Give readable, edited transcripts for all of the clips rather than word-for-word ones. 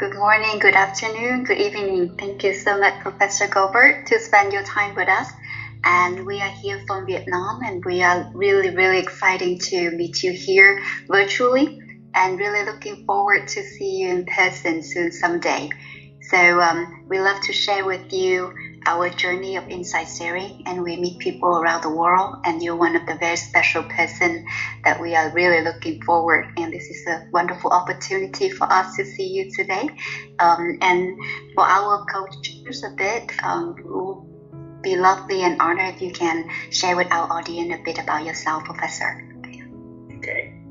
Good morning, good afternoon, good evening. Thank you so much, Professor Goldberg, to spend your time with us. And we are here from Vietnam, and we are really excited to meet you here virtually, and really looking forward to see you in person soon someday. So we love to share with you our journey of insight sharing, and we meet people around the world, and you're one of the very special person that we are really looking forward, and this is a wonderful opportunity for us to see you today. And for our cultures a bit, it will be lovely and honored if you can share with our audience a bit about yourself, Professor. Okay.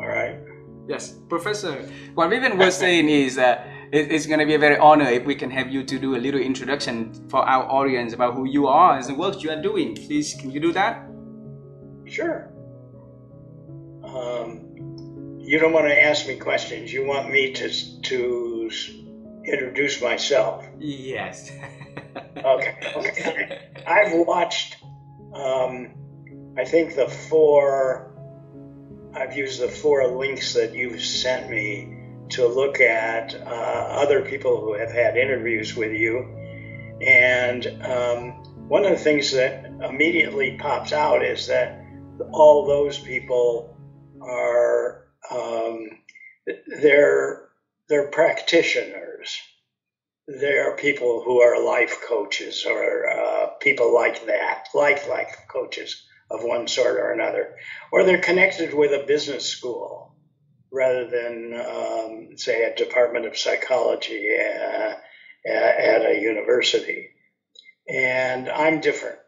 All right. Yes, Professor. What Vivian was saying is that it's going to be a very honor if we can have you to do a little introduction for our audience about who you are and the work you are doing. Please, can you do that? Sure. You don't want to ask me questions. You want me to introduce myself. Yes. Okay. I've watched, I think I've used the 4 links that you've sent me to look at other people who have had interviews with you. And one of the things that immediately pops out is that all those people are, they're practitioners. They're people who are life coaches or people like that, like life coaches of one sort or another. Or they're connected with a business school rather than, say, a department of psychology at a university. And I'm different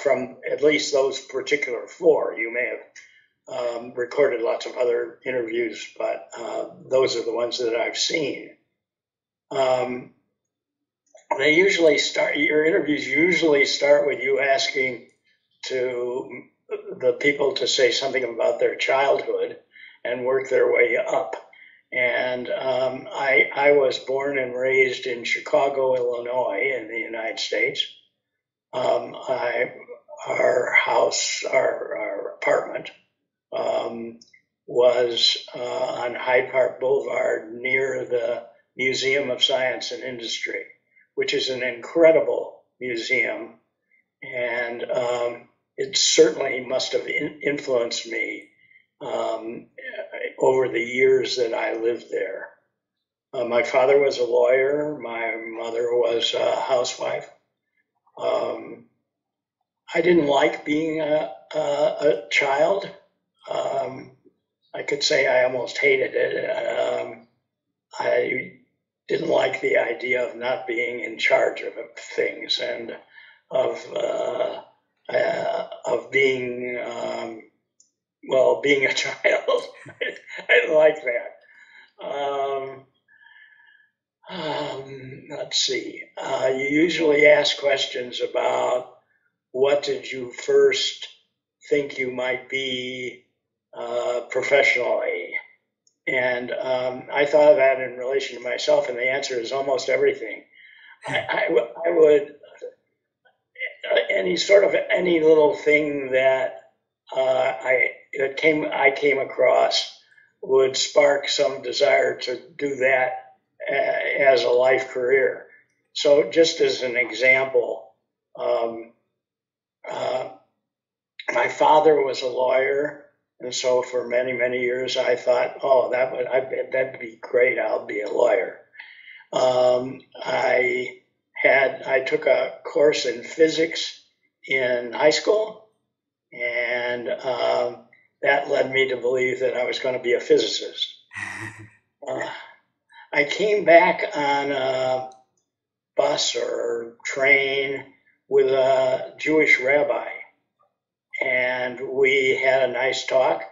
from at least those particular 4. You may have recorded lots of other interviews, but those are the ones that I've seen. Your interviews usually start with you asking the people to say something about their childhood and work their way up. And I was born and raised in Chicago, Illinois, in the United States. Our house, our apartment, was on Hyde Park Boulevard near the Museum of Science and Industry, which is an incredible museum. And it certainly must have influenced me over the years that I lived there. My father was a lawyer. My mother was a housewife. I didn't like being a child. I could say I almost hated it. I didn't like the idea of not being in charge of things and of being being a child. I didn't like that. Let's see. You usually ask questions about what did you first think you might be professionally? And I thought of that in relation to myself, and the answer is almost everything. I would, any little thing that I came across would spark some desire to do that as a life career. So just as an example, my father was a lawyer, and so for many years I thought, that'd be great. I'll be a lawyer. I took a course in physics in high school, and that led me to believe that I was going to be a physicist. I came back on a bus or train with a Jewish rabbi, and we had a nice talk.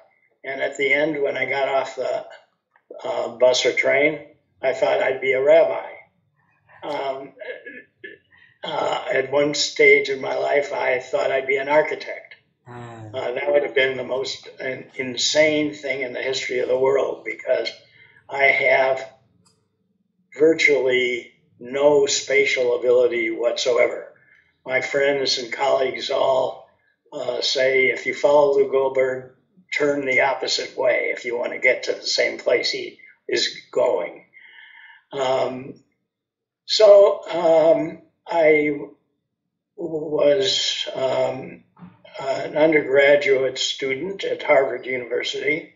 And at the end, when I got off the bus or train, I thought I'd be a rabbi. At one stage in my life, I thought I'd be an architect. That would have been the most insane thing in the history of the world, because I have virtually no spatial ability whatsoever. My friends and colleagues all say, if you follow the Goldberg turn the opposite way if you want to get to the same place he is going. I was an undergraduate student at Harvard University,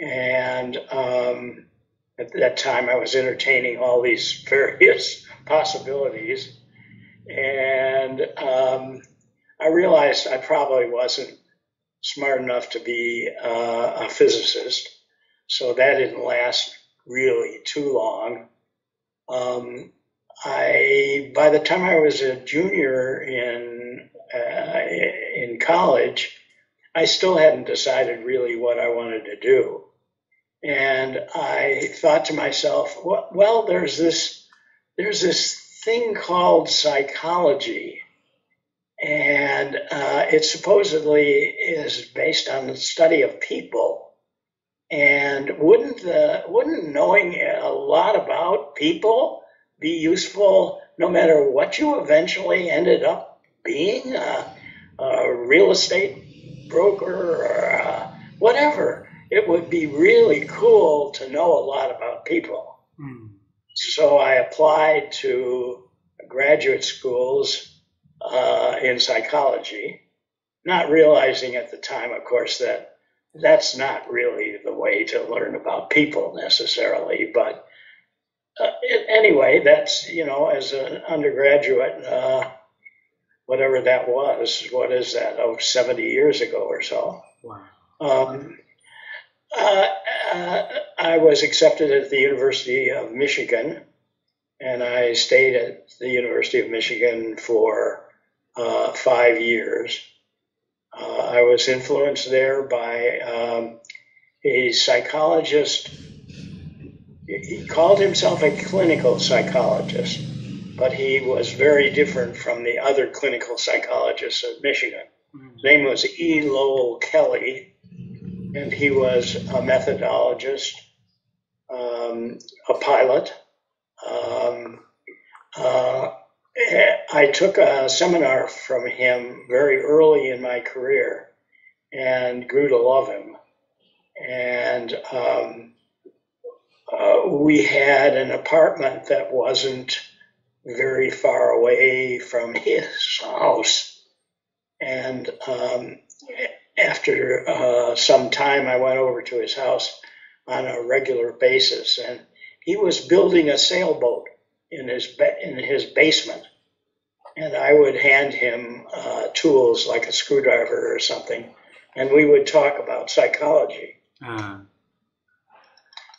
and at that time I was entertaining all these various possibilities, and I realized I probably wasn't smart enough to be a physicist, so that didn't last really too long. By the time I was a junior in college, I still hadn't decided really what I wanted to do. And I thought to myself, well, there's this thing called psychology, and it supposedly is based on the study of people. And wouldn't knowing a lot about people be useful no matter what you eventually ended up being, a real estate broker or whatever? It would be really cool to know a lot about people. So I applied to graduate schools in psychology, not realizing at the time, of course, that that's not really the way to learn about people necessarily. But anyway, that's, as an undergraduate, whatever that was, what is that, 70 years ago or so. Wow. I was accepted at the University of Michigan, and I stayed at the University of Michigan for 5 years. I was influenced there by a psychologist. He called himself a clinical psychologist, but he was very different from the other clinical psychologists at Michigan. His name was E. Lowell Kelly, and he was a methodologist, a pilot. I took a seminar from him very early in my career and grew to love him. And we had an apartment that wasn't very far away from his house. And after some time, I went over to his house on a regular basis, and he was building a sailboat in his basement. And I would hand him tools like a screwdriver or something, and we would talk about psychology.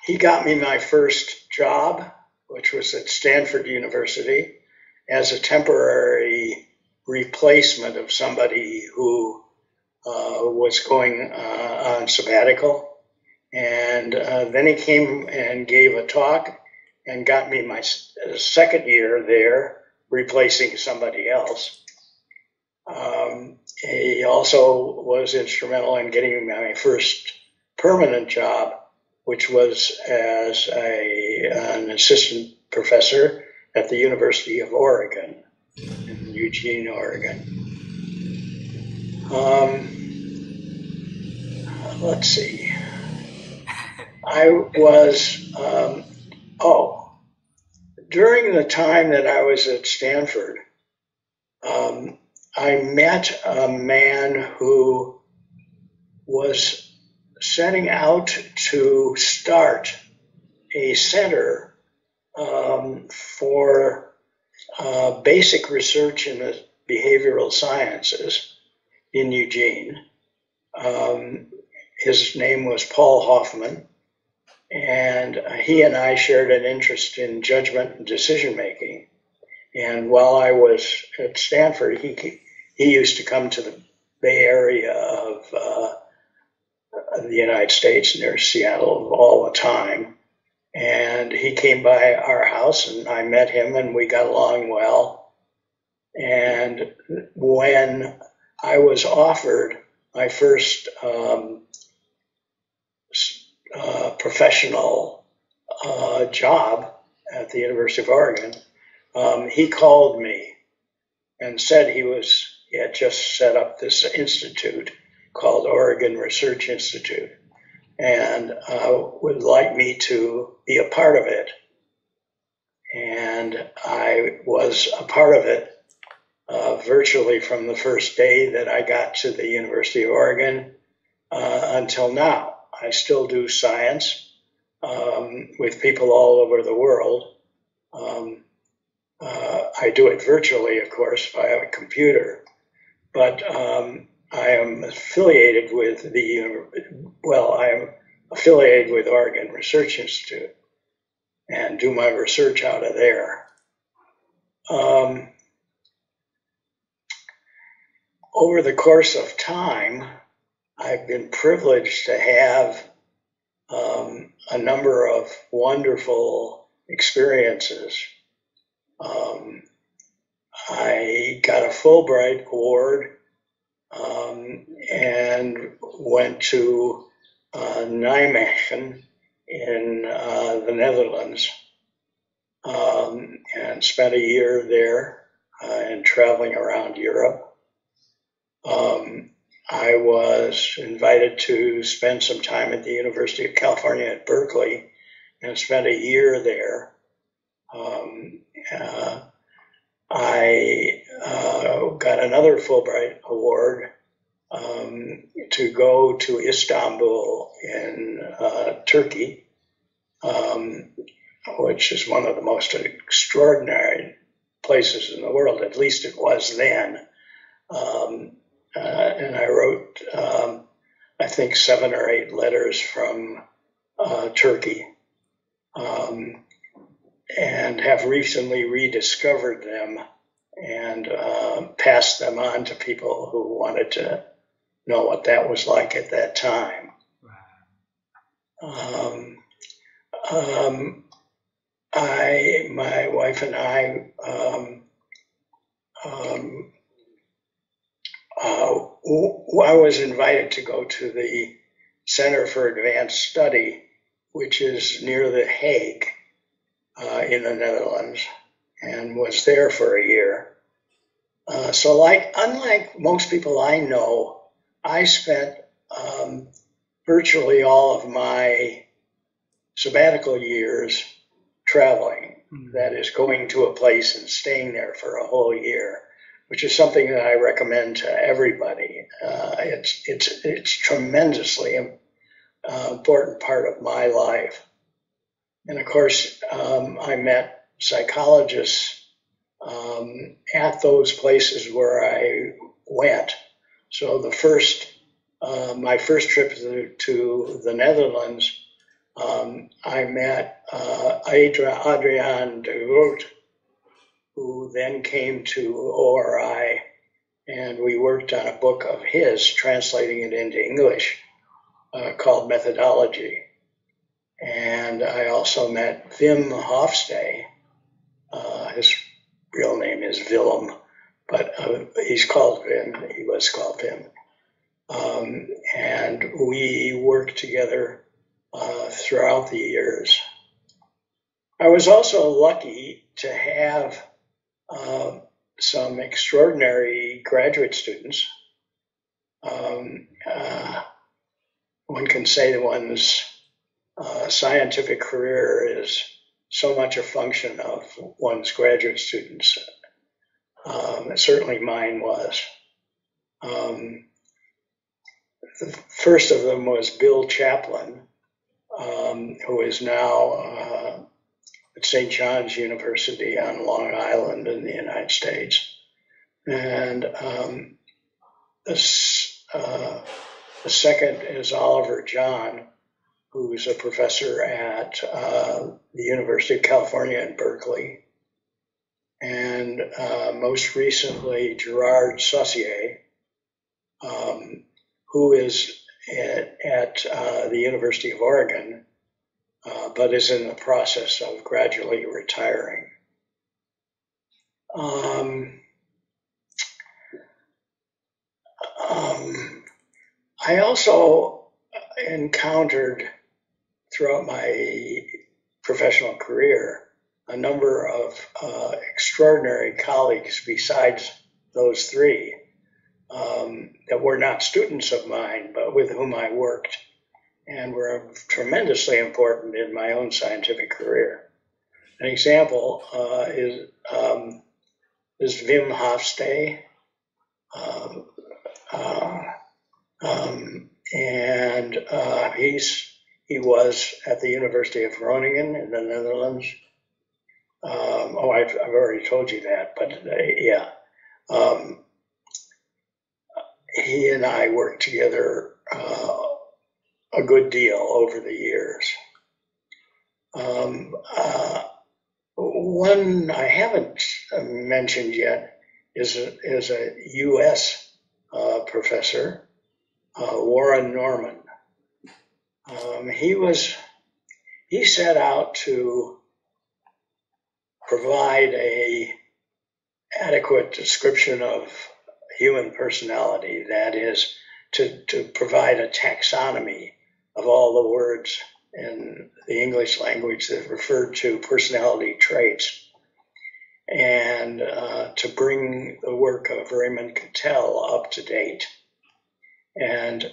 He got me my first job, which was at Stanford University, as a temporary replacement of somebody who was going on sabbatical. And then he came and gave a talk and got me my second year there, replacing somebody else. He also was instrumental in getting me my first permanent job, which was as an assistant professor at the University of Oregon, in Eugene, Oregon. Let's see. I was, during the time that I was at Stanford, I met a man who was setting out to start a center for basic research in the behavioral sciences in Eugene. His name was Paul Hoffman, and he and I shared an interest in judgment and decision making. And while I was at Stanford, he used to come to the Bay Area of the United States near Seattle all the time. And he came by our house, and I met him, and we got along well. And when I was offered my first professional job at the University of Oregon, he called me and said he had just set up this institute called Oregon Research Institute, and would like me to be a part of it. And I was a part of it virtually from the first day that I got to the University of Oregon until now. I still do science with people all over the world. I do it virtually, of course, via a computer, but I am affiliated with Oregon Research Institute and do my research out of there. Over the course of time, I've been privileged to have a number of wonderful experiences. I got a Fulbright Award and went to Nijmegen in the Netherlands and spent a year there and traveling around Europe. I was invited to spend some time at the University of California at Berkeley and spent a year there. I got another Fulbright Award to go to Istanbul in Turkey, which is one of the most extraordinary places in the world, at least it was then. And I wrote, I think, 7 or 8 letters from Turkey, and have recently rediscovered them and passed them on to people who wanted to know what that was like at that time. My wife and I I was invited to go to the Center for Advanced Study, which is near The Hague in the Netherlands, and was there for a year. So unlike most people I know, I spent virtually all of my sabbatical years traveling. That is, going to a place and staying there for a whole year, which is something that I recommend to everybody. It's tremendously important part of my life. And of course, I met psychologists at those places where I went. So my first trip to the Netherlands, I met Adriaan de Groot, who then came to ORI, and we worked on a book of his, translating it into English, called Methodology. And I also met Wim Hofstee. His real name is Willem, but he's called Wim. He was called Wim. And we worked together throughout the years. I was also lucky to have some extraordinary graduate students. One can say that one's scientific career is so much a function of one's graduate students. Certainly mine was. The first of them was Bill Chaplin, who is now at St. John's University on Long Island in the United States. And the second is Oliver John, who's a professor at the University of California in Berkeley. And most recently, Gerard Saussure, who is at the University of Oregon, but is in the process of gradually retiring. I also encountered throughout my professional career a number of extraordinary colleagues besides those three. that were not students of mine, but with whom I worked, and were tremendously important in my own scientific career. An example is Wim Hofstee, and he was at the University of Groningen in the Netherlands. I've already told you that, but yeah. He and I worked together a good deal over the years. One I haven't mentioned yet is a U.S. professor, Warren Norman. He set out to provide a adequate description of human personality, that is, to provide a taxonomy of all the words in the English language that refer to personality traits, and to bring the work of Raymond Cattell up to date. And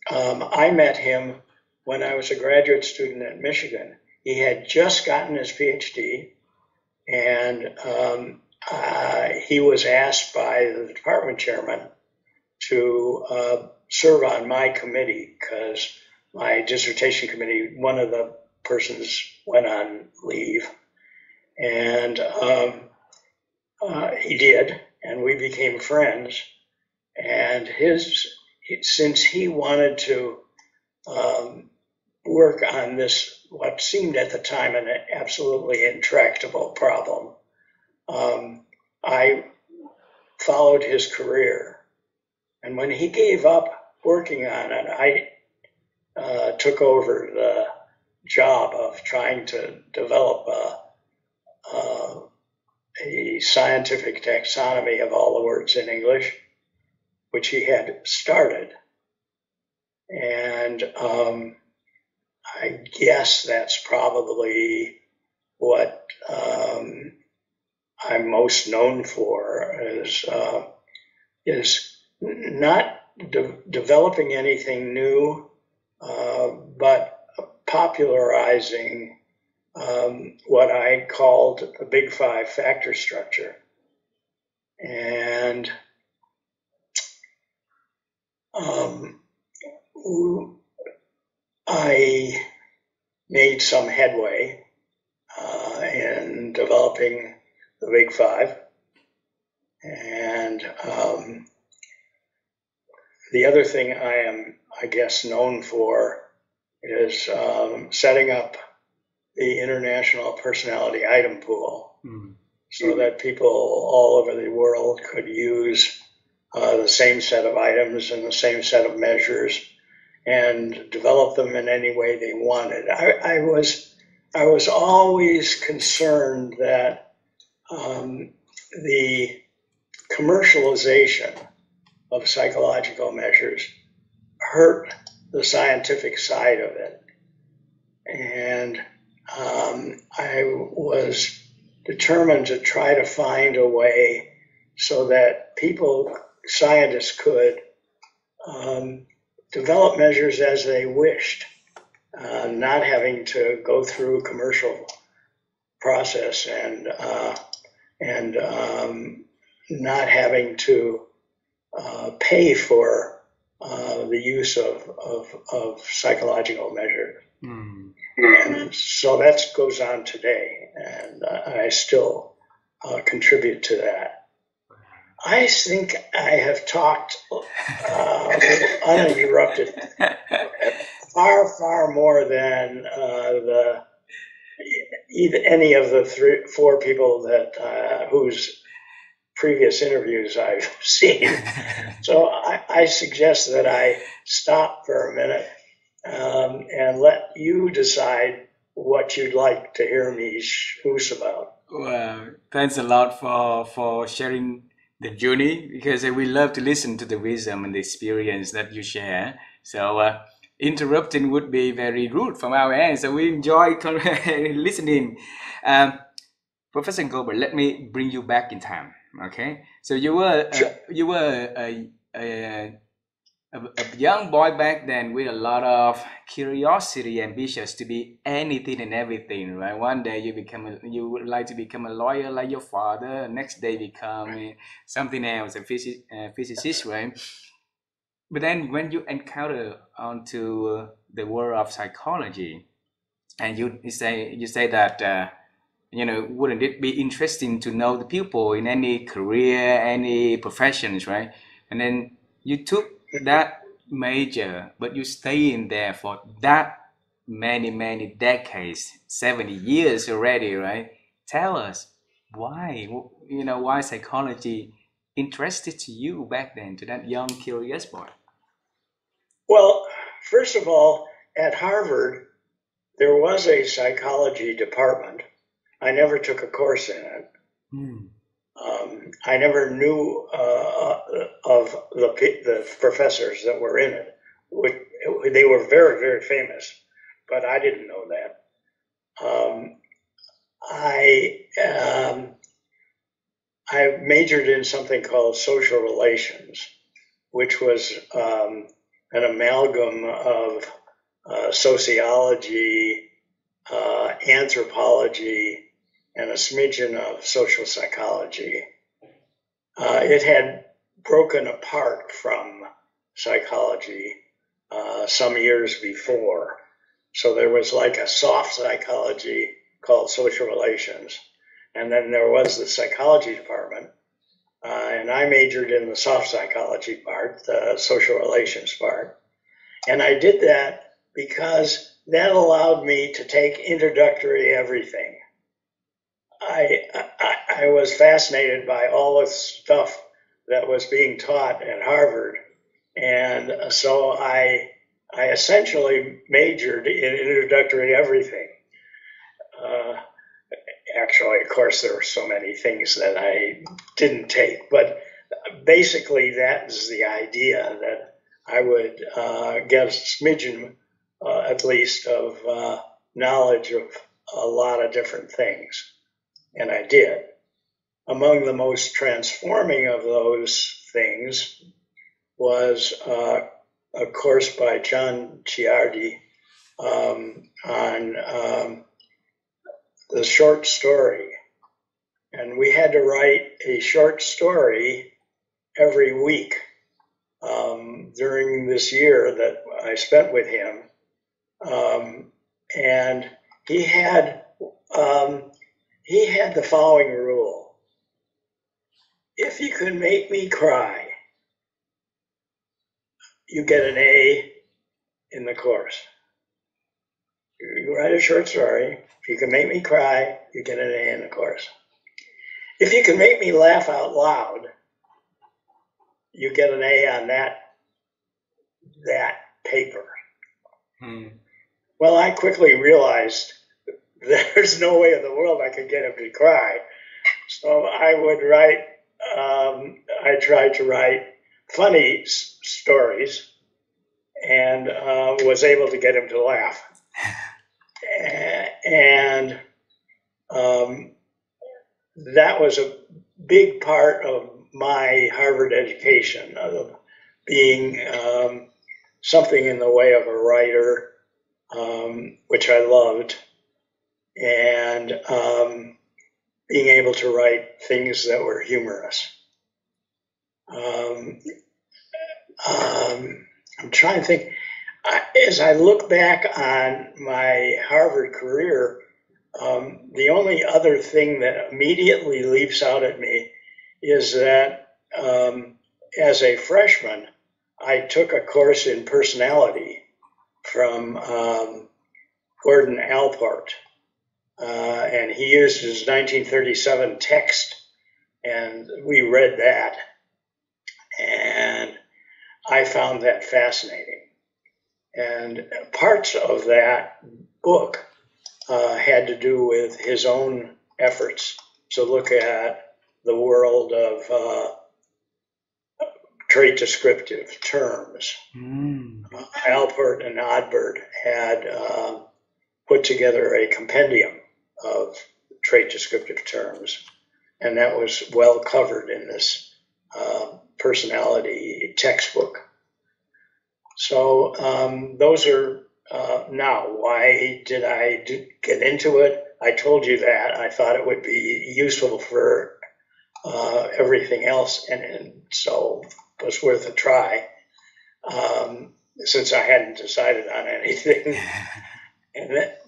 I met him when I was a graduate student at Michigan. He had just gotten his Ph.D., and he was asked by the department chairman to serve on my committee, because my dissertation committee, one of the persons went on leave, and he did, and we became friends. And since he wanted to work on this, what seemed at the time an absolutely intractable problem, I followed his career. And when he gave up working on it, I took over the job of trying to develop a scientific taxonomy of all the words in English, which he had started. And I guess that's probably what I'm most known for, is not developing anything new, but popularizing what I called the Big Five factor structure. And I made some headway in developing the Big Five. And the other thing I am, I guess, known for is setting up the International Personality Item Pool, so that people all over the world could use the same set of items and the same set of measures and develop them in any way they wanted. I was always concerned that the commercialization of psychological measures hurt the scientific side of it. And I was determined to try to find a way so that scientists could develop measures as they wished, not having to go through a commercial process and not having to pay for the use of psychological measures. And so that goes on today, and I still contribute to that. I think I have talked uninterrupted far more than any of the four people that whose previous interviews I've seen. So I suggest that I stop for a minute and let you decide what you'd like to hear me who's about. Well, thanks a lot for sharing the journey, because we love to listen to the wisdom and the experience that you share. So interrupting would be very rude from our end. So we enjoy listening. Professor Goldberg, let me bring you back in time. Okay, so you were a young boy back then with a lot of curiosity, ambitious to be anything and everything, right? One day you would like to become a lawyer like your father. Next day become something else, a physicist, right? But then when you encounter onto the world of psychology, and you say that wouldn't it be interesting to know the people in any career, any professions, right? And then you took that major, but you stay in there for that many decades, 70 years already, right? Tell us why, why psychology interested to you back then, to that young curious boy. Well, first of all, at Harvard, there was a psychology department. I never took a course in it. I never knew of the professors that were in it. They were very, very famous, but I didn't know that. I majored in something called social relations, which was an amalgam of sociology, anthropology, and a smidgen of social psychology. It had broken apart from psychology some years before. So there was like a soft psychology called social relations. And then there was the psychology department. And I majored in the soft psychology part, the social relations part. And I did that because that allowed me to take introductory everything. I was fascinated by all the stuff that was being taught at Harvard. And so I essentially majored in introductory everything. Actually, of course, there were so many things that I didn't take, but basically that is the idea, that I would get a smidgen, at least, of knowledge of a lot of different things. And I did. Among the most transforming of those things was a course by John Ciardi on the short story. And we had to write a short story every week during this year that I spent with him. And he had the following rule: if you can make me cry, you get an A in the course. You write a short story. If you can make me cry, you get an A in the course. If you can make me laugh out loud, you get an A on that paper. Well, I quickly realized there's no way in the world I could get him to cry. So I would write, I tried to write funny stories and was able to get him to laugh. And that was a big part of my Harvard education, of being something in the way of a writer, which I loved, and being able to write things that were humorous. I'm trying to think. As I look back on my Harvard career, the only other thing that immediately leaps out at me is that as a freshman, I took a course in personality from Gordon Allport, and he used his 1937 text, and we read that, and I found that fascinating. And parts of that book had to do with his own efforts to look at the world of trait descriptive terms. Allport and Odberg had put together a compendium of trait descriptive terms, and that was well covered in this personality textbook. So those are now. Why did I get into it? I told you that. I thought it would be useful for everything else, and so it was worth a try, since I hadn't decided on anything.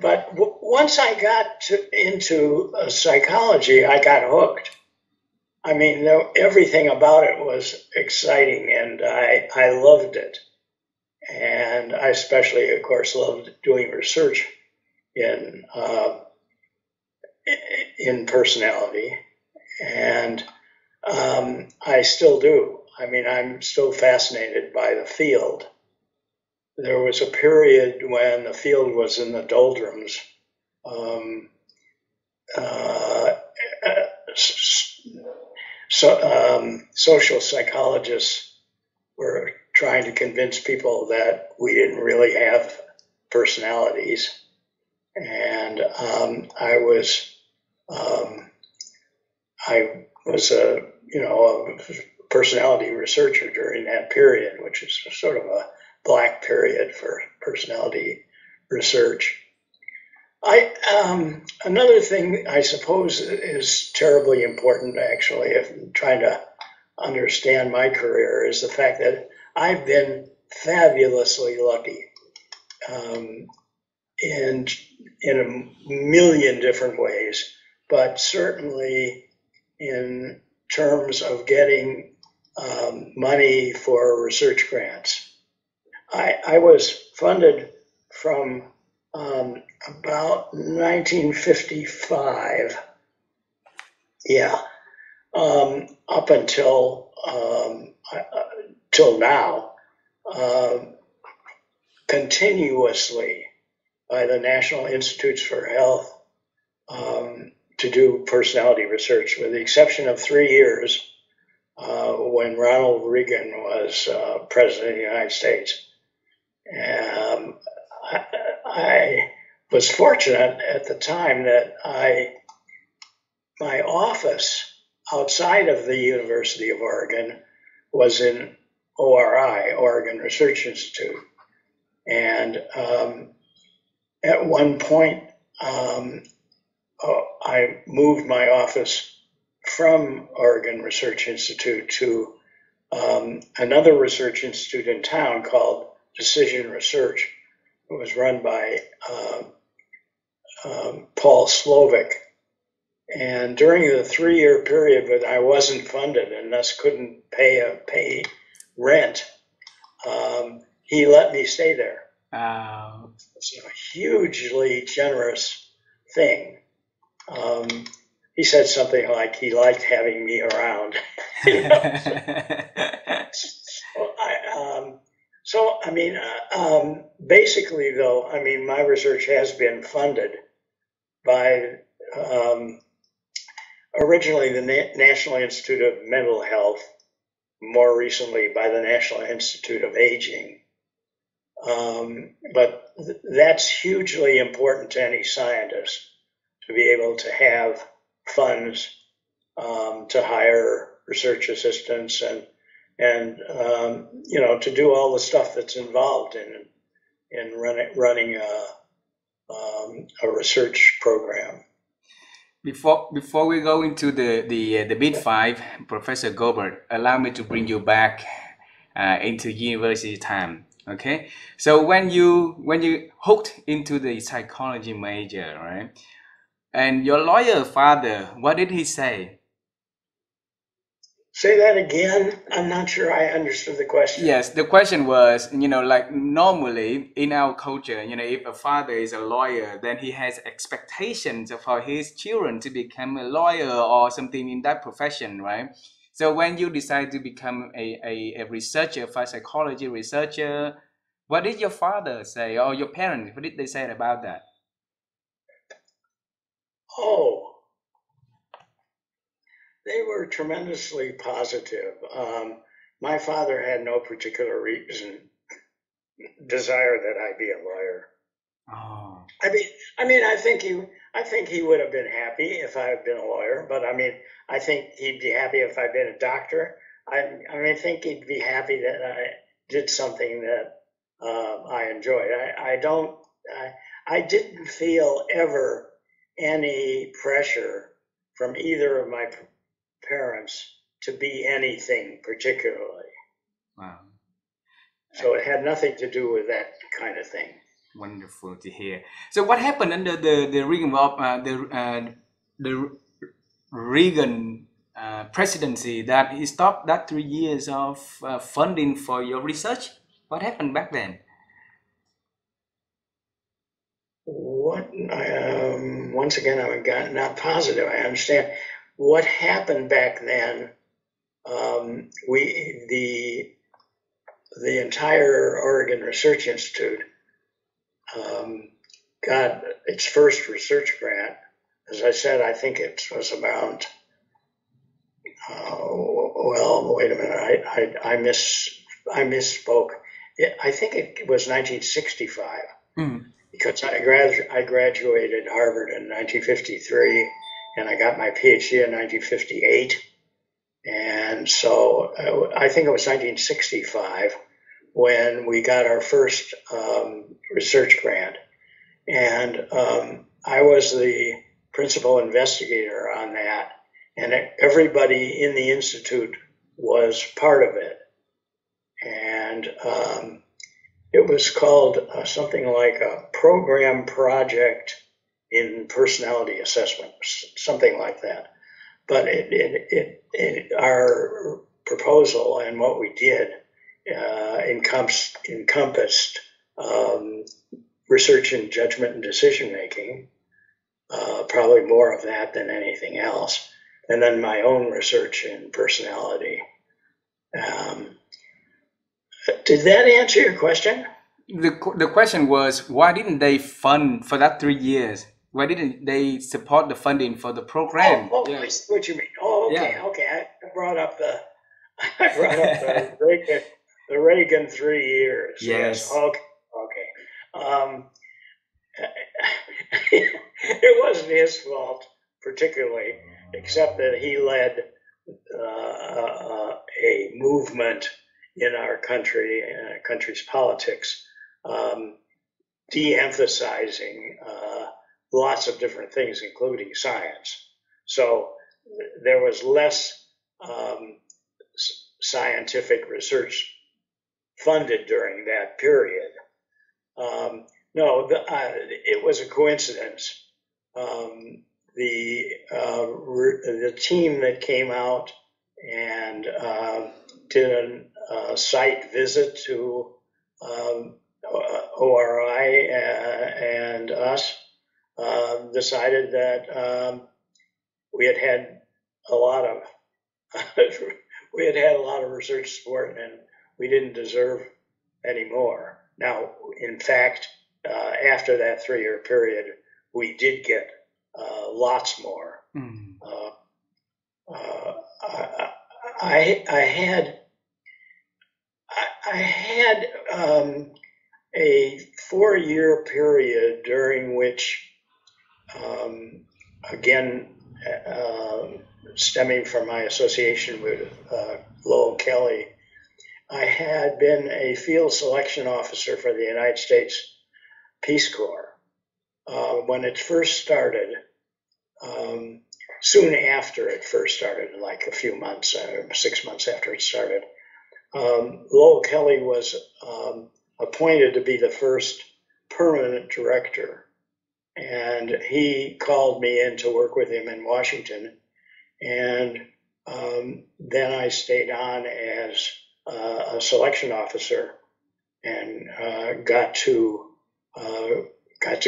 But once I got into psychology, I got hooked. I mean, everything about it was exciting, and I loved it. And I especially, of course, loved doing research in personality, and I still do. I mean, I'm still fascinated by the field. There was a period when the field was in the doldrums. Social psychologists were trying to convince people that we didn't really have personalities, and I was a personality researcher during that period, which is sort of a black period for personality research. Another thing I suppose is terribly important, actually, if I'm trying to understand my career, is the fact that I've been fabulously lucky in a million different ways, but certainly in terms of getting money for research grants. I was funded from about 1955, up until till now, continuously by the National Institutes for Health to do personality research, with the exception of 3 years when Ronald Reagan was president of the United States. I was fortunate at the time that my office outside of the University of Oregon was in ORI, Oregon Research Institute. And at one point, I moved my office from Oregon Research Institute to another research institute in town called Decision Research. It was run by Paul Slovic. And during the 3-year period when I wasn't funded and thus couldn't pay rent, he let me stay there. It's a hugely generous thing. He said something like he liked having me around. Basically, though, I mean, my research has been funded by originally the National Institute of Mental Health, more recently by the National Institute of Aging. But that's hugely important to any scientist, to be able to have funds to hire research assistants and to do all the stuff that's involved in running a research program. Before we go into the Big Five, Professor Goldberg, allow me to bring you back into university time. Okay, so when you hooked into the psychology major, right? And your lawyer father, what did he say? Say that again. I'm not sure I understood the question. Yes, the question was, like normally in our culture, if a father is a lawyer, then he has expectations for his children to become a lawyer or something in that profession, right? So when you decide to become a researcher, for psychology researcher, what did your father say, or your parents, what did they say about that? Oh, they were tremendously positive. My father had no particular desire that I be a lawyer. Oh. I mean, I think he would have been happy if I had been a lawyer, but I mean, I think he'd be happy if I'd been a doctor. I think he'd be happy that I did something that I enjoyed. I didn't feel ever any pressure from either of my parents to be anything particularly. Wow. So it had nothing to do with that kind of thing. Wonderful to hear. So what happened under the Reagan the Reagan presidency that he stopped that 3 years of funding for your research? What happened back then? Once again, I'm not positive I understand. What happened back then, the entire Oregon Research Institute got its first research grant. As I said, I think it was about, well, wait a minute, I misspoke. I think it was 1965. Because I graduated Harvard in 1953, and I got my Ph.D. in 1958. And so I think it was 1965 when we got our first research grant. And I was the principal investigator on that, and everybody in the Institute was part of it. And it was called something like a program project in personality assessment, something like that. But our proposal and what we did encompassed research in judgment and decision making, probably more of that than anything else, and then my own research in personality. Did that answer your question? The question was, why didn't they fund for that 3 years? Why didn't they support the funding for the program? I see what you mean. Okay. I brought up the Reagan 3 years. Yes. Okay. It wasn't his fault particularly, except that he led a movement in our country, country's politics, de-emphasizing lots of different things, including science. So there was less scientific research funded during that period. It was a coincidence. The team that came out and did a site visit to ORI and us decided that we had had a lot of research support and we didn't deserve any more. Now, in fact, after that 3-year period, we did get lots more. I had a 4-year period during which, again, stemming from my association with Lowell Kelly, I had been a field selection officer for the United States Peace Corps. When it first started, soon after it first started, like a few months, 6 months after it started, Lowell Kelly was appointed to be the first permanent director. And he called me in to work with him in Washington. And then I stayed on as a selection officer and got to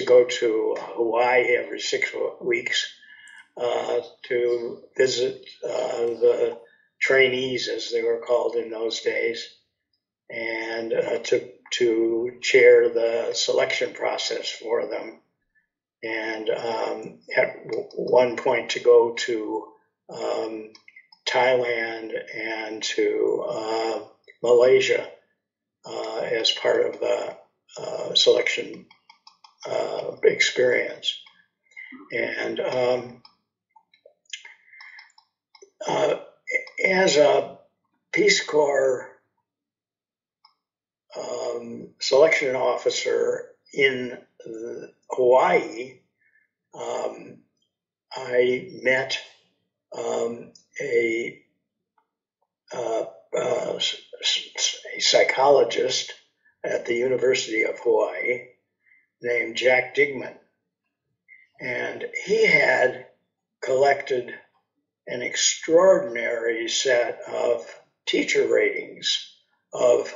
go to Hawaii every 6 weeks to visit the trainees, as they were called in those days, and to chair the selection process for them. And at one point to go to Thailand and to Malaysia as part of the selection experience. And as a Peace Corps selection officer in Hawaii, I met a psychologist at the University of Hawaii named Jack Digman. And he had collected an extraordinary set of teacher ratings of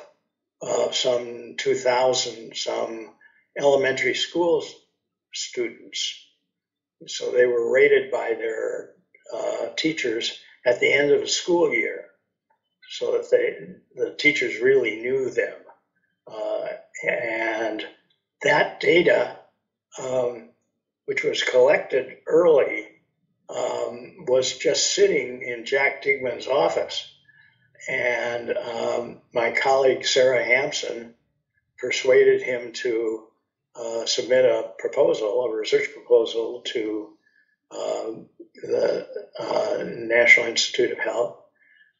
some 2,000 some elementary school students. So they were rated by their teachers at the end of the school year, so that the teachers really knew them. And that data, which was collected early, was just sitting in Jack Digman's office. And my colleague Sarah Hampson persuaded him to submit a research proposal to the National Institute of Health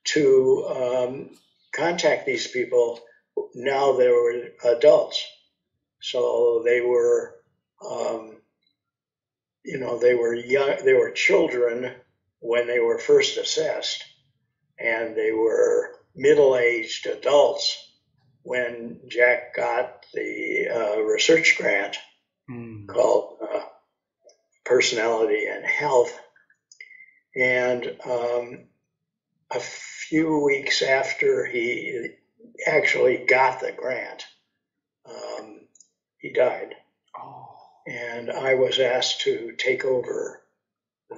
to contact these people. Now they were adults, so they were, they were young. They were children when they were first assessed, and they were middle-aged adults when Jack got the research grant called Personality and Health. And a few weeks after he actually got the grant, he died. And I was asked to take over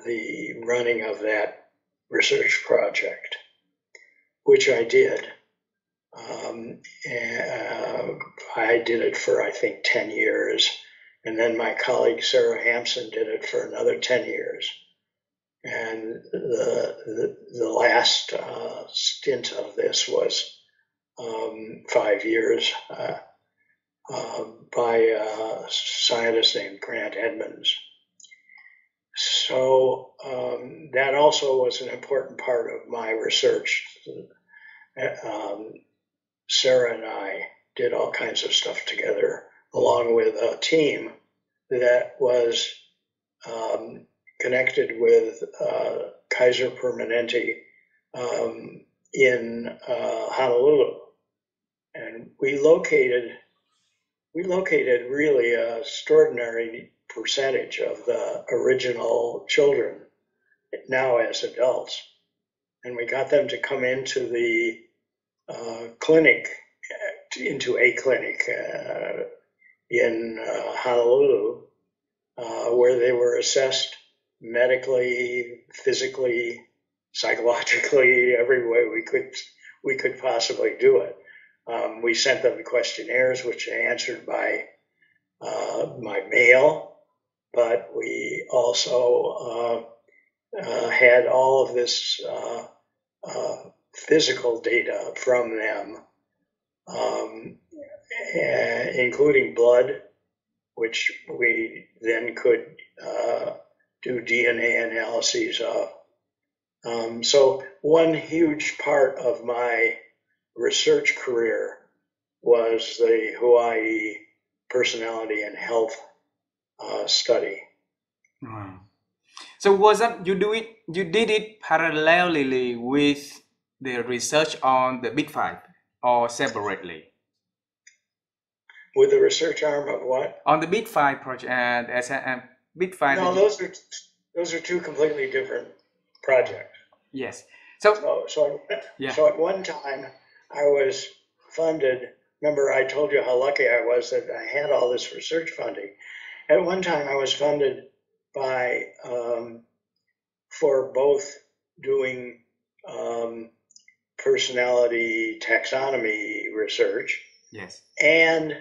the running of that research project, which I did. And I did it for, I think, 10 years. And then my colleague Sarah Hampson did it for another 10 years. And the last stint of this was 5 years by a scientist named Grant Edmonds. So that also was an important part of my research. Sarah and I did all kinds of stuff together, along with a team that was connected with Kaiser Permanente in Honolulu. And we located really an extraordinary percentage of the original children now as adults. And we got them to come into the clinic in Honolulu, where they were assessed medically, physically, psychologically, every way we could possibly do it. We sent them questionnaires, which they answered by mail, but we also had all of this physical data from them, including blood, which we then could do DNA analyses of. So one huge part of my research career was the Hawaii Personality and Health study. Wow. So was that you did it parallelly with the research on the Big Five, or separately? With the research arm of what? On the Big Five project, and as a Big Five. No, those are two completely different projects. Yes. So at one time I was funded. Remember, I told you how lucky I was that I had all this research funding. At one time, I was funded by for both doing personality taxonomy research, yes, and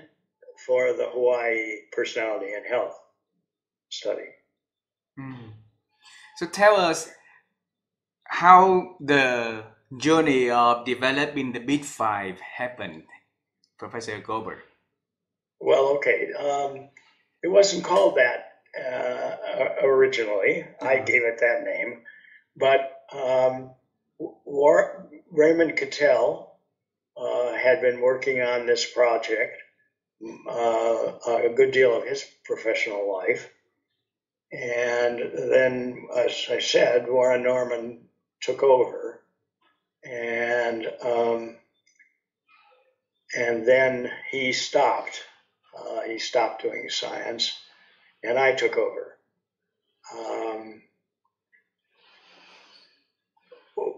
for the Hawaii Personality and Health study. So tell us how the journey of developing the Big Five happened, Professor Goldberg. Well, okay. It wasn't called that originally. I gave it that name. But Raymond Cattell had been working on this project a good deal of his professional life. And then, as I said, Warren Norman took over. And then he stopped. He stopped doing science, and I took over.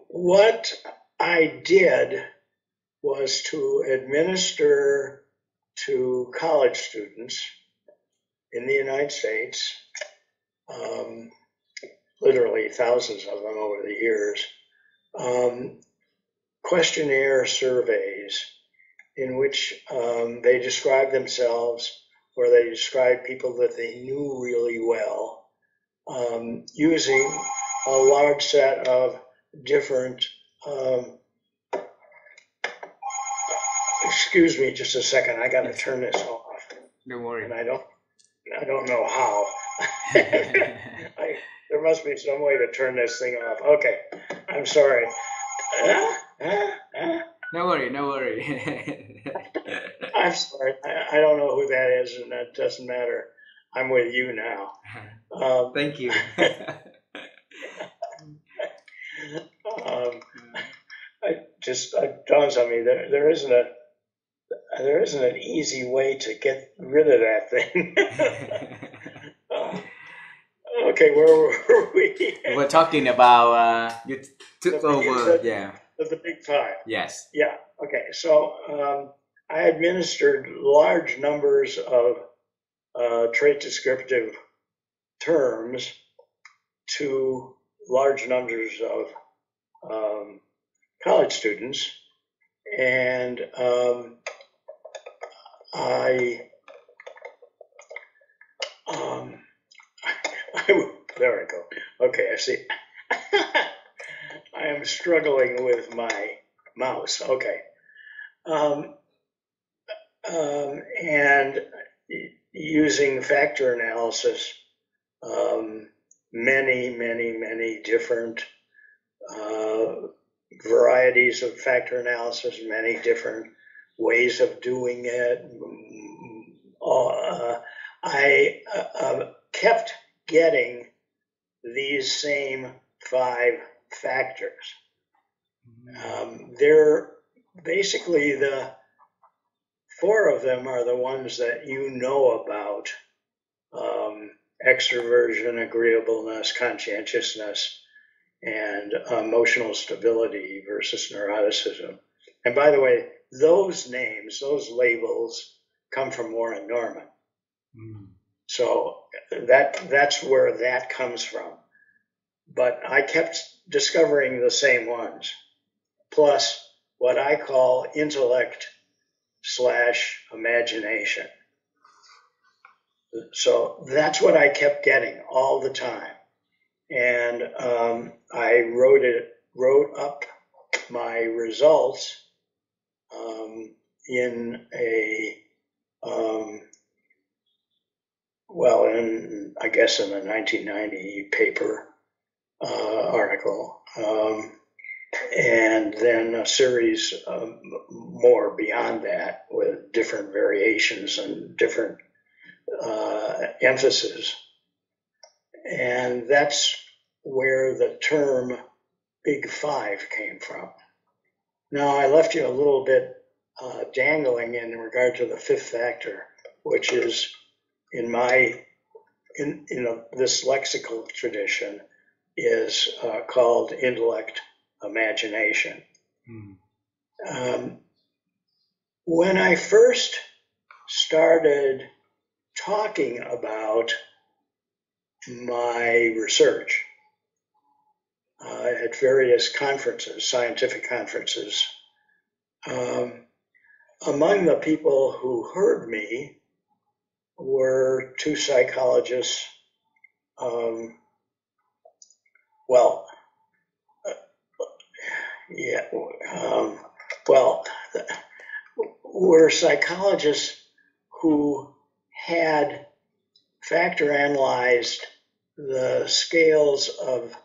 What I did was to administer to college students in the United States, literally thousands of them over the years, questionnaire surveys in which they described themselves, or they described people that they knew really well, using a large set of different, excuse me just a second, I got to turn this off. Don't worry. And I don't know how. There must be some way to turn this thing off. Okay, I'm sorry. No worry. I'm sorry. I don't know who that is, and that doesn't matter. I'm with you now. Thank you. It dawns on me that there isn't an easy way to get rid of that thing. Okay, where were we? We're talking about you took over, the Big Five. Yes. Yeah. Okay. So I administered large numbers of trait descriptive terms to large numbers of college students, and there I go. Okay, I see. I am struggling with my mouse. Okay. And using factor analysis, many different varieties of factor analysis, many different ways of doing it. I kept getting these same 5 factors. They're basically the 4 of them are the ones that you know about: extroversion, agreeableness, conscientiousness, and emotional stability versus neuroticism. And by the way, those names, those labels, come from Warren Norman. So that's where that comes from. But I kept discovering the same ones, plus what I call intellect/imagination. So that's what I kept getting all the time. And I wrote up my results in a in a 1990 paper article, and then a series more beyond that with different variations and different emphasis. And that's where the term Big Five came from. Now, I left you a little bit dangling in regard to the 5th factor, which is in this lexical tradition is called intellect imagination. When I first started talking about my research at various conferences, scientific conferences, among the people who heard me were 2 psychologists, were psychologists who had factor analyzed the scales of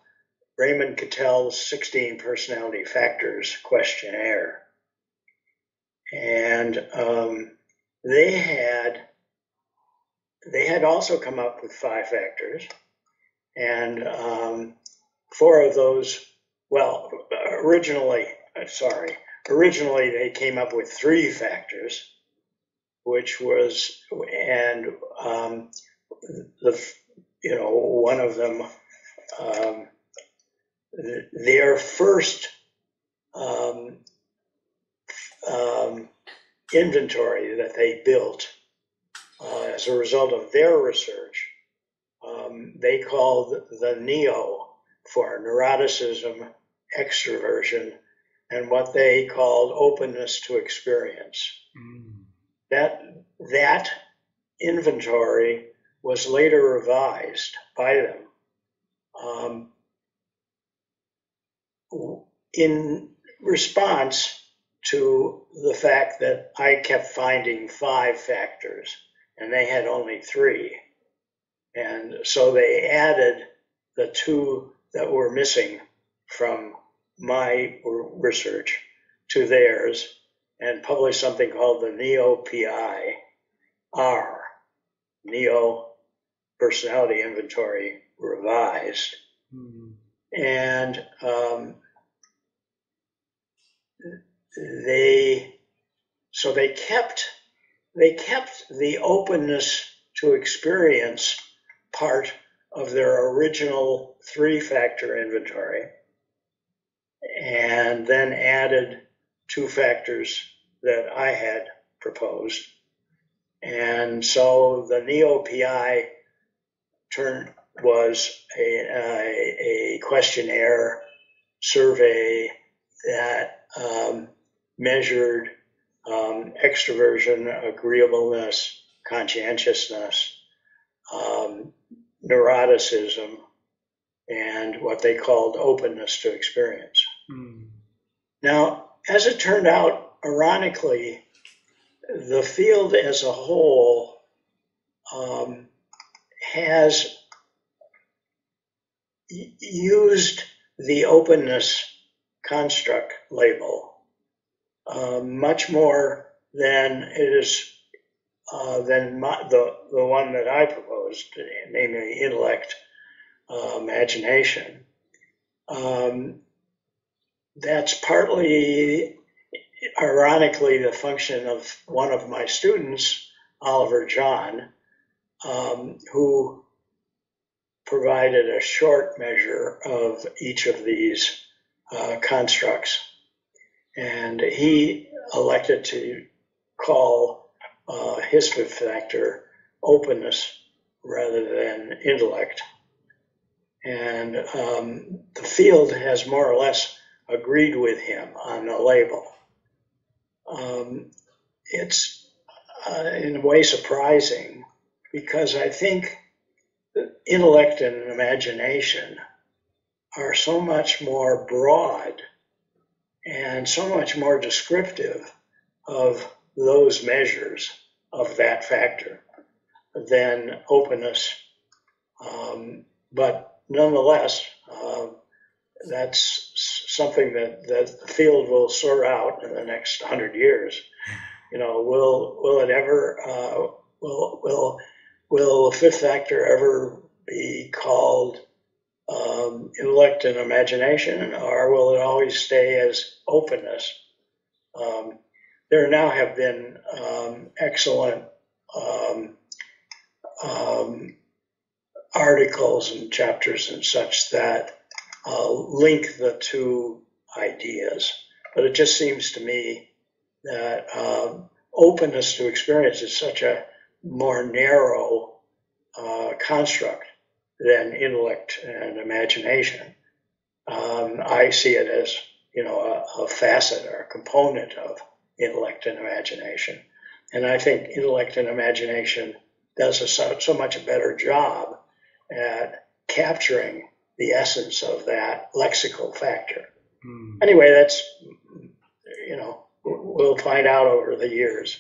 Raymond Cattell's 16 Personality Factors questionnaire. And they had also come up with 5 factors. And 4 of those, well, originally they came up with 3 factors, which was, and one of them, their first inventory that they built as a result of their research, they called the NEO for neuroticism, extroversion, and what they called openness to experience. That inventory was later revised by them in response to the fact that I kept finding 5 factors and they had only 3. And so they added the 2 that were missing from my research to theirs and published something called the NEO-PI-R, NEO Personality Inventory Revised. And they kept the openness to experience part of their original 3-factor inventory, and then added 2 factors that I had proposed. And so the NEO-PI was a questionnaire survey that measured extroversion, agreeableness, conscientiousness, neuroticism, and what they called openness to experience. Now, as it turned out, ironically, the field as a whole has used the openness construct label much more than it is than the one that I proposed, namely intellect, imagination. That's partly, ironically, the function of one of my students, Oliver John, who provided a short measure of each of these constructs. And he elected to call his 5th factor openness rather than intellect. And the field has more or less agreed with him on the label. It's in a way surprising, because I think intellect and imagination are so much more broad and so much more descriptive of those measures of that factor than openness. But nonetheless, that's something that the field will sort out in the next 100 years. Will it ever, will the 5th factor ever be called intellect and imagination, or will it always stay as openness? There now have been excellent articles and chapters and such that link the 2 ideas, but it just seems to me that openness to experience is such a more narrow construct than intellect and imagination. I see it as, a facet or a component of intellect and imagination. And I think intellect and imagination does so much a better job at capturing the essence of that lexical factor. Anyway, that's, we'll find out over the years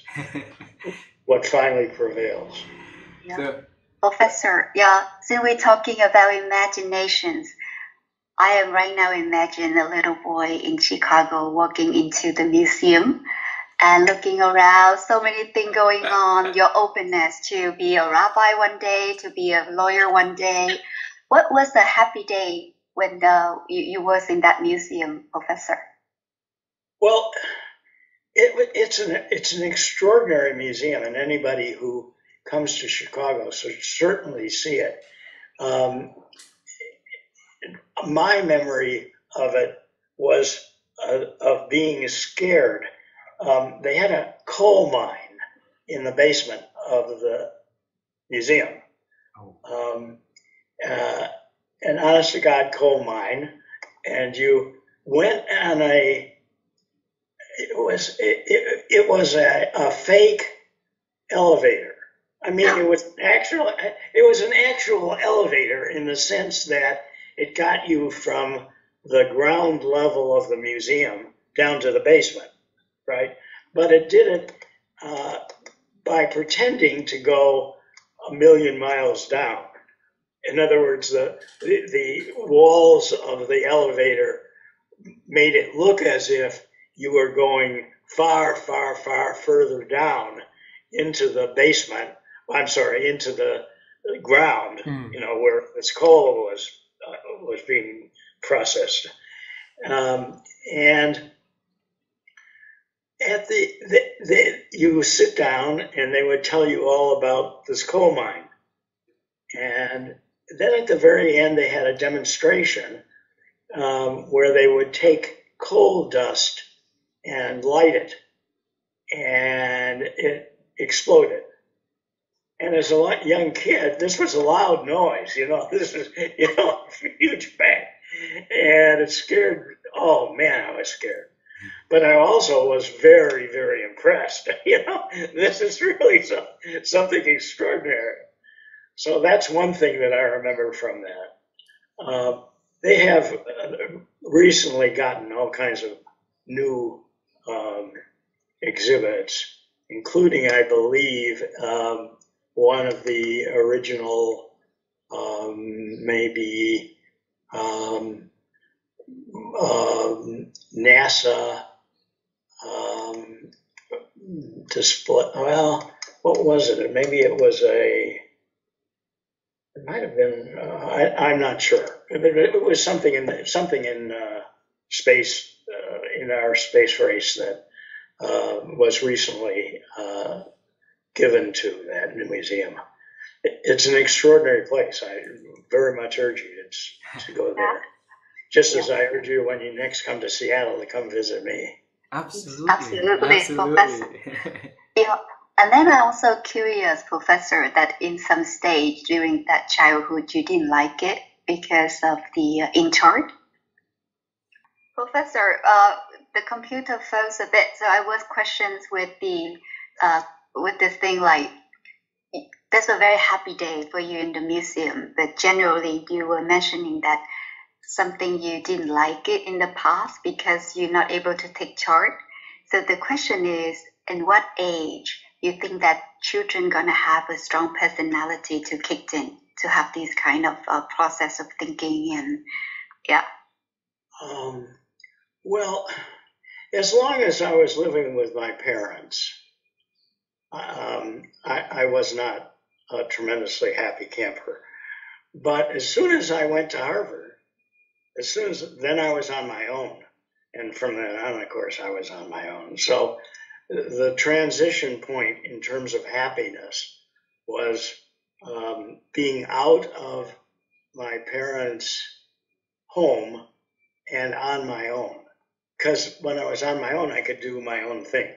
what finally prevails. Yeah. Professor, since we're talking about imaginations, I am right now imagine a little boy in Chicago walking into the museum and looking around, so many things going on, your openness to be a rabbi one day, to be a lawyer one day. What was the happy day when you was in that museum, Professor? Well, it's an extraordinary museum, and anybody who comes to Chicago should certainly see it. My memory of it was of being scared. They had a coal mine in the basement of the museum. An honest to God coal mine, and you went on it was a fake elevator. I mean, it was an actual elevator in the sense that it got you from the ground level of the museum down to the basement, right? But it did it by pretending to go 1,000,000 miles down. In other words, the walls of the elevator made it look as if you were going far, far, far further down into the basement. I'm sorry, into the ground, where this coal was being processed. And at you sit down and they would tell you all about this coal mine. And then at the very end, they had a demonstration where they would take coal dust and light it, and it exploded. And as a young kid, this was a loud noise, this was, a huge bang. And it scared, oh man, I was scared. But I also was very, very impressed. This is really something extraordinary. So that's one thing that I remember from that. They have recently gotten all kinds of new exhibits, including, I believe, one of the original, maybe NASA display. Well, what was it? Maybe it was it might have been. I'm not sure. It was something in space, in our space race that was recently given to that new museum. It's an extraordinary place. I very much urge you to go there. Just as I urge you when you next come to Seattle to come visit me. Absolutely. Professor. And then I'm also curious, Professor, that in some stage during that childhood you didn't like it because of the in-charge. Professor, the computer froze a bit, so I was questions with this thing like, that's a very happy day for you in the museum, but generally you were mentioning that something you didn't like it in the past because you're not able to take charge. So the question is, in what age you think that children gonna have a strong personality to kick in to have these kind of process of thinking and Well, as long as I was living with my parents, I was not a tremendously happy camper. But as soon as I went to Harvard, then I was on my own. And from then on, of course, I was on my own. So the transition point in terms of happiness was being out of my parents' home and on my own. Because when I was on my own, I could do my own thing.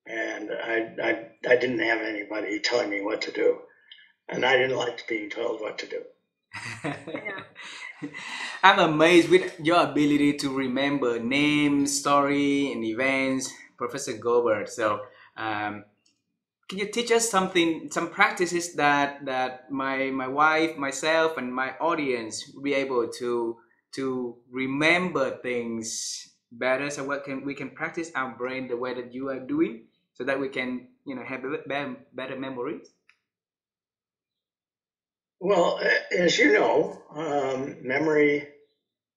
And I didn't have anybody telling me what to do. And I didn't like being told what to do. I'm amazed with your ability to remember names, story, and events, Professor Goldberg. So, can you teach us some practices that my wife, myself, and my audience will be able to remember things better? So we can practice our brain the way that you are doing, so that we can have better memories. Well, as you know, memory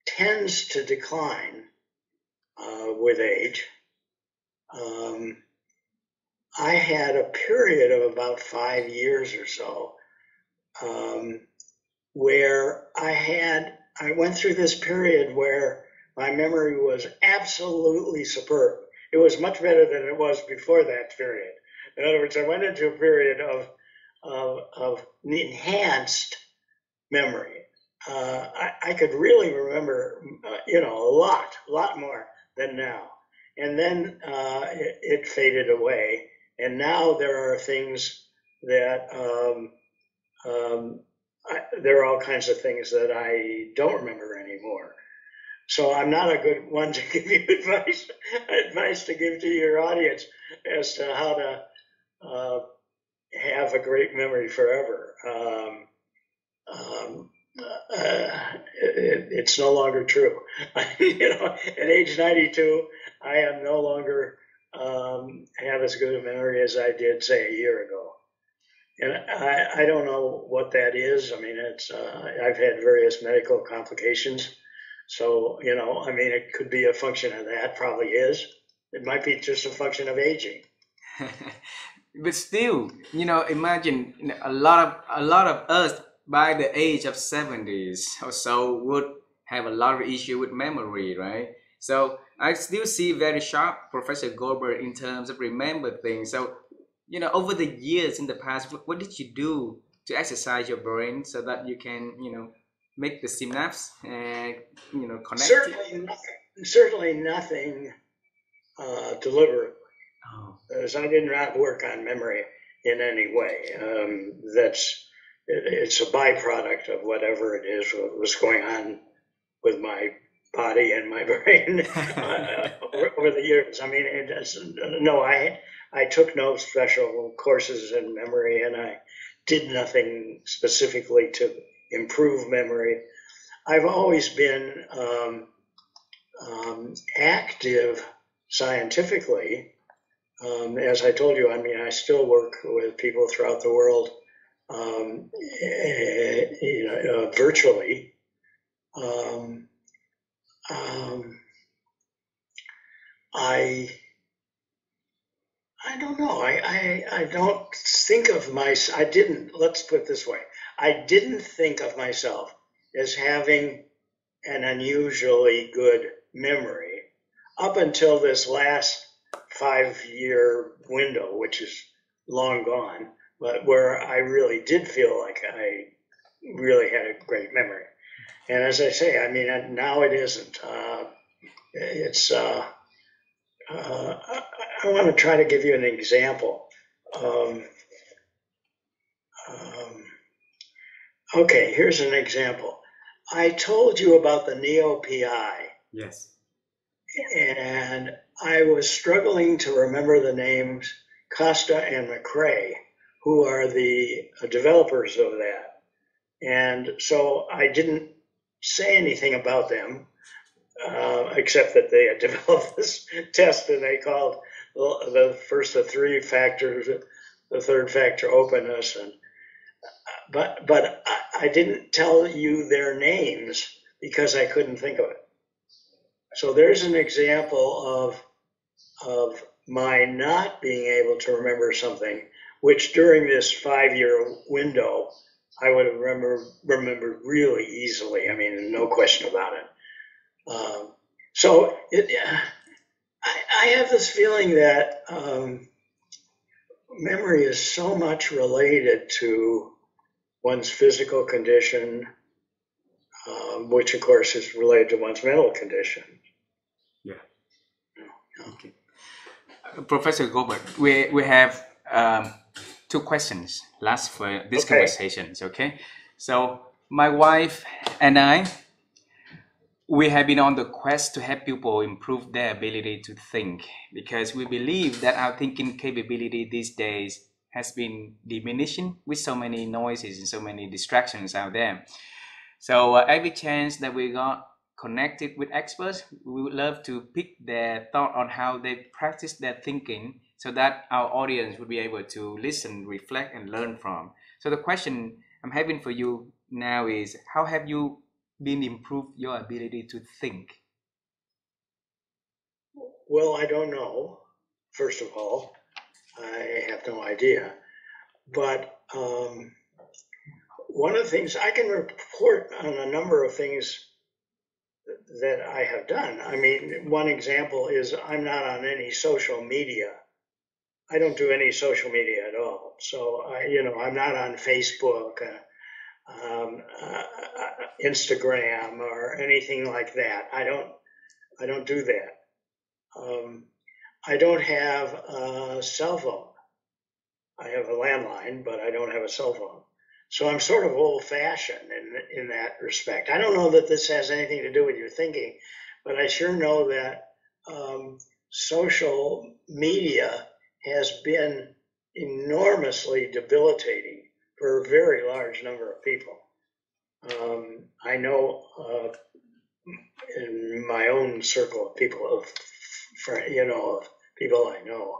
tends to decline with age. I had a period of about 5 years or so where I went through this period where my memory was absolutely superb. It was much better than it was before that period. In other words, I went into a period of enhanced memory. I could really remember, a lot more than now. And then it faded away. And now there are things that, there are all kinds of things that I don't remember anymore. So I'm not a good one to give you advice to give to your audience as to how to have a great memory forever. It's no longer true. At age 92, I am no longer have as good a memory as I did, say, a year ago. And I don't know what that is. I mean, I've had various medical complications. So, it could be a function of that, probably is. It might be just a function of aging. But still, imagine a lot of us by the age of 70s or so would have a lot of issue with memory, right? So I still see very sharp Professor Goldberg in terms of remember things. So, over the years in the past, what did you do to exercise your brain so that you can, make the synapse and, connect? Certainly nothing deliberate. Oh. As I did not work on memory in any way. It's a byproduct of whatever it is what was going on with my body and my brain over the years. I mean, I took no special courses in memory, and I did nothing specifically to improve memory. I've always been active scientifically. As I told you, I still work with people throughout the world, virtually. I don't know. I don't think of myself. Let's put it this way. I didn't think of myself as having an unusually good memory up until this last 5-year window, which is long gone, but where I really did feel like I really had a great memory. And as I say, now it isn't. I want to try to give you an example. Okay, here's an example. I told you about the Neo-PI. Yes. And I was struggling to remember the names Costa and McRae, who are the developers of that. And so I didn't say anything about them, except that they had developed this test, and they called the first of 3 factors, the third factor openness. But I didn't tell you their names because I couldn't think of it. So there's an example of my not being able to remember something, which during this 5-year window, I would have remembered really easily. No question about it. I have this feeling that memory is so much related to one's physical condition, which of course is related to one's mental condition. Yeah. Okay. Professor Goldberg, we have 2 questions last for this conversation. Okay. So my wife and I, we have been on the quest to help people improve their ability to think, because we believe that our thinking capability these days has been diminishing with so many noises and so many distractions out there. So every chance that we got connected with experts, we would love to pick their thought on how they practice their thinking so that our audience would be able to listen, reflect, and learn from. So the question I'm having for you now is, how have you been improved your ability to think? Well, I don't know. First of all, I have no idea. But one of the things I can report on a number of things that I have done. I mean, one example is I'm not on any social media. I don't do any social media at all. So, I'm not on Facebook, Instagram, or anything like that. I don't do that. I don't have a cell phone. I have a landline, but I don't have a cell phone. So I'm sort of old-fashioned in that respect. I don't know that this has anything to do with your thinking, but I sure know that social media has been enormously debilitating for a very large number of people. I know in my own circle of people, of people I know,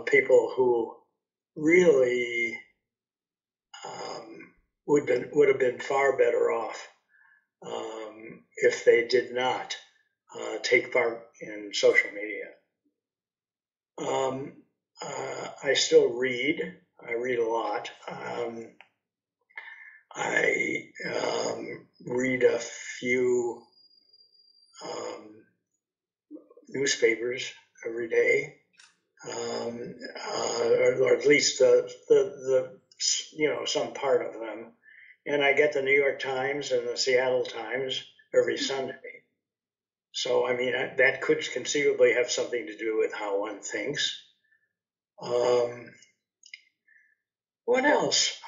people who really would have been far better off if they did not take part in social media. I still read. I read a lot. I read a few newspapers every day, or at least the some part of them. And I get the New York Times and the Seattle Times every Sunday. So, I mean, that could conceivably have something to do with how one thinks. What else?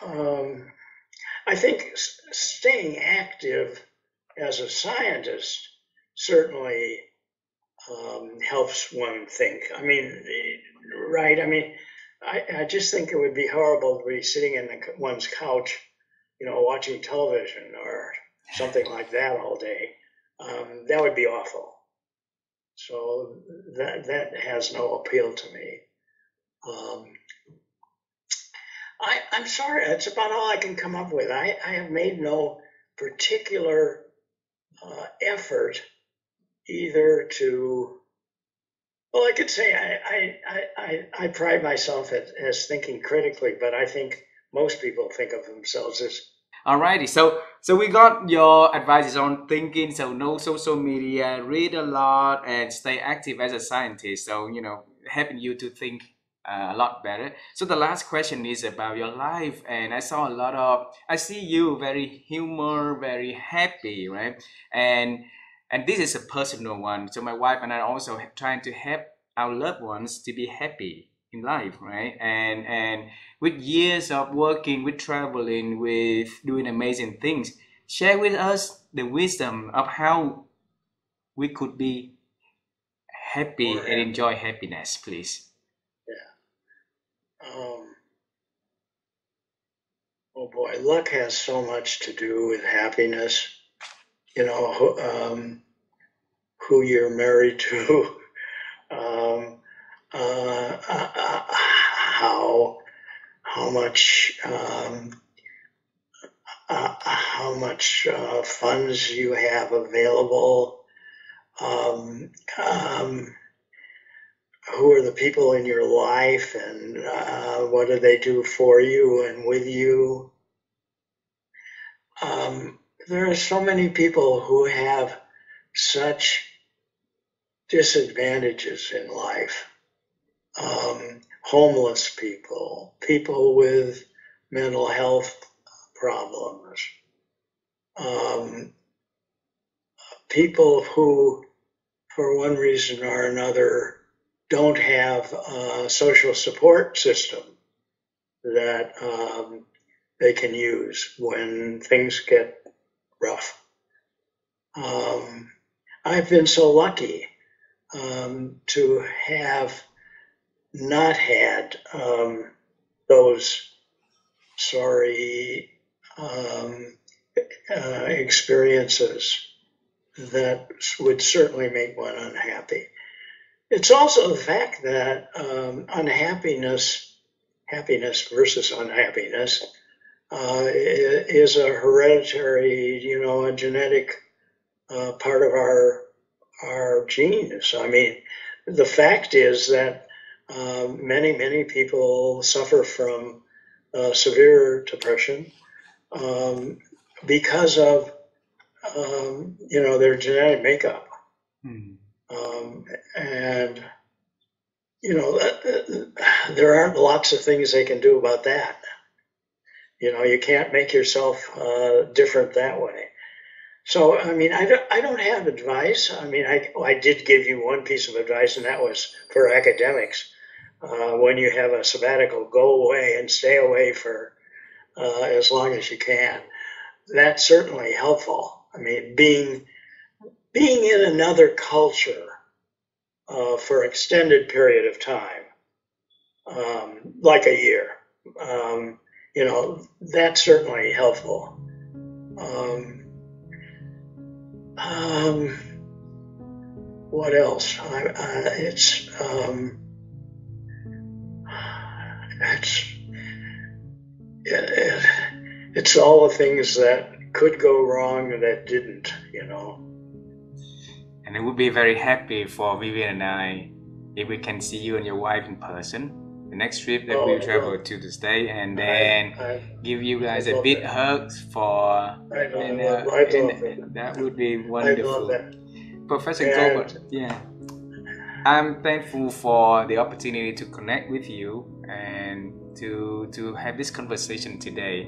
I think staying active as a scientist certainly helps one think. I mean, right? I mean, I just think it would be horrible to be sitting in one's couch, watching television or something like that all day. That would be awful. So that has no appeal to me. I'm sorry, that's about all I can come up with. I have made no particular effort either to. Well, I could say I pride myself as thinking critically, but I think most people think of themselves as. Alrighty, so we got your advices on thinking. So no social media, read a lot, and stay active as a scientist. So helping you to think a lot better. So the last question is about your life, and I see you very humor, very happy, right? And this is a personal one. So my wife and I are also trying to help our loved ones to be happy in life, right? And with years of working, with traveling, with doing amazing things, share with us the wisdom of how we could be happy and enjoy happiness, please. Yeah. Oh boy, luck has so much to do with happiness. Who you're married to, how much funds you have available, who are the people in your life, and what do they do for you and with you. There are so many people who have such disadvantages in life. Homeless people, people with mental health problems, people who, for one reason or another, don't have a social support system that they can use when things get rough. I've been so lucky to have not had those sorry experiences that would certainly make one unhappy. It's also the fact that happiness versus unhappiness, is a hereditary, you know, a genetic part of our genes. I mean, the fact is that many people suffer from severe depression because of you know, their genetic makeup. And you know, there aren't lots of things they can do about that. You know, you can't make yourself different that way. So, I mean, I don't have advice. I mean, I did give you one piece of advice, and that was for academics. When you have a sabbatical, go away and stay away for as long as you can. That's certainly helpful. I mean, being in another culture for an extended period of time, like a year, you know, that's certainly helpful. What else? It's all the things that could go wrong that didn't, you know. And I would be very happy for Vivian and I if we can see you and your wife in person. The next trip that we'll travel to the States, and then give you guys a big hug for. That would be wonderful. Professor Goldberg, yeah. I'm thankful for the opportunity to connect with you and to have this conversation today.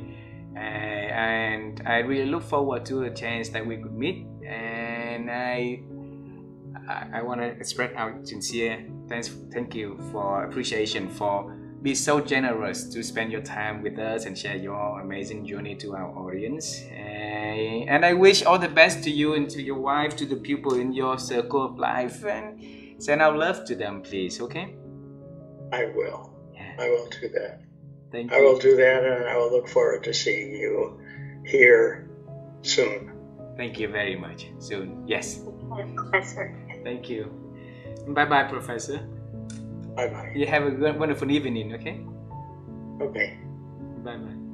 And I really look forward to a chance that we could meet. And I want to express our sincere thank you for appreciation for being so generous to spend your time with us and share your amazing journey to our audience. And I wish all the best to you and to your wife, to the people in your circle of life, and send our love to them, please. Okay? I will. Yeah. I will do that. Thank you. I will do that, and I will look forward to seeing you here soon. Thank you very much. Soon, yes. Professor. Thank you. Bye-bye, Professor. Bye-bye. You have a wonderful evening, okay? Okay. Bye-bye.